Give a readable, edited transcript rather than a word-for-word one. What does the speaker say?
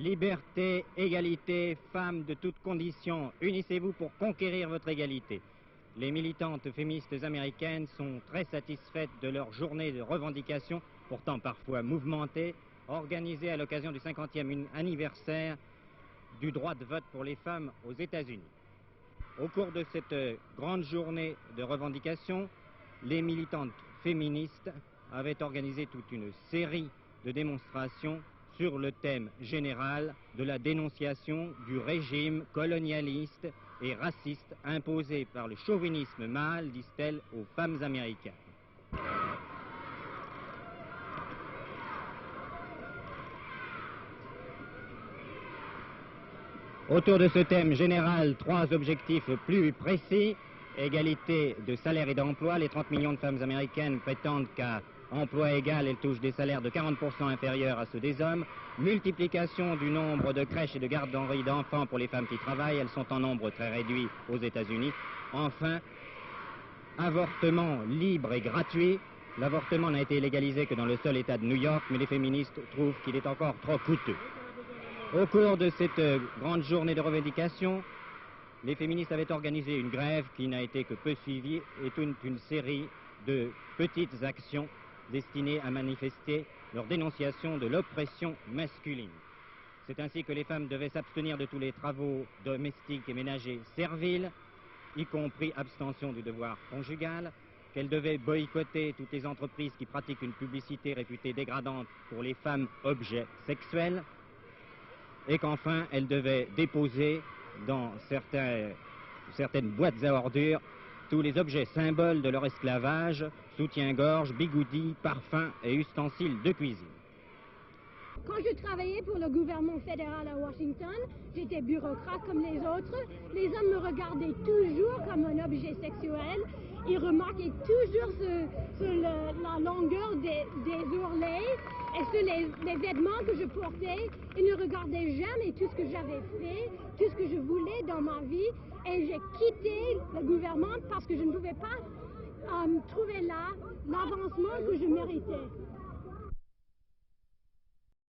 Liberté, égalité, femmes de toutes conditions, unissez-vous pour conquérir votre égalité. Les militantes féministes américaines sont très satisfaites de leur journée de revendication, pourtant parfois mouvementée, organisée à l'occasion du 50e anniversaire du droit de vote pour les femmes aux États-Unis. Au cours de cette grande journée de revendication, les militantes féministes avaient organisé toute une série de démonstrations sur le thème général de la dénonciation du régime colonialiste et raciste imposé par le chauvinisme mâle, disent-elles, aux femmes américaines. Autour de ce thème général, trois objectifs plus précis: égalité de salaire et d'emploi. Les 30 millions de femmes américaines prétendent qu'à emploi égal, elles touchent des salaires de 40% inférieurs à ceux des hommes. Multiplication du nombre de crèches et de garderies d'enfants pour les femmes qui travaillent. Elles sont en nombre très réduit aux États-Unis. Enfin, avortement libre et gratuit. L'avortement n'a été légalisé que dans le seul État de New York, mais les féministes trouvent qu'il est encore trop coûteux. Au cours de cette grande journée de revendication, les féministes avaient organisé une grève qui n'a été que peu suivie et toute une série de petites actions destinées à manifester leur dénonciation de l'oppression masculine. C'est ainsi que les femmes devaient s'abstenir de tous les travaux domestiques et ménagers serviles, y compris abstention du devoir conjugal, qu'elles devaient boycotter toutes les entreprises qui pratiquent une publicité réputée dégradante pour les femmes objets sexuels, et qu'enfin elles devaient déposer dans certaines boîtes à ordures tous les objets symboles de leur esclavage: soutien-gorge, bigoudis, parfums et ustensiles de cuisine. Quand je travaillais pour le gouvernement fédéral à Washington, j'étais bureaucrate comme les autres. Les hommes me regardaient toujours comme un objet sexuel. Ils remarquaient toujours sur la longueur des ourlets et sur les vêtements que je portais. Ils ne regardaient jamais tout ce que j'avais fait, tout ce que je voulais dans ma vie. Et j'ai quitté le gouvernement parce que je ne pouvais pas trouver là l'avancement que je méritais.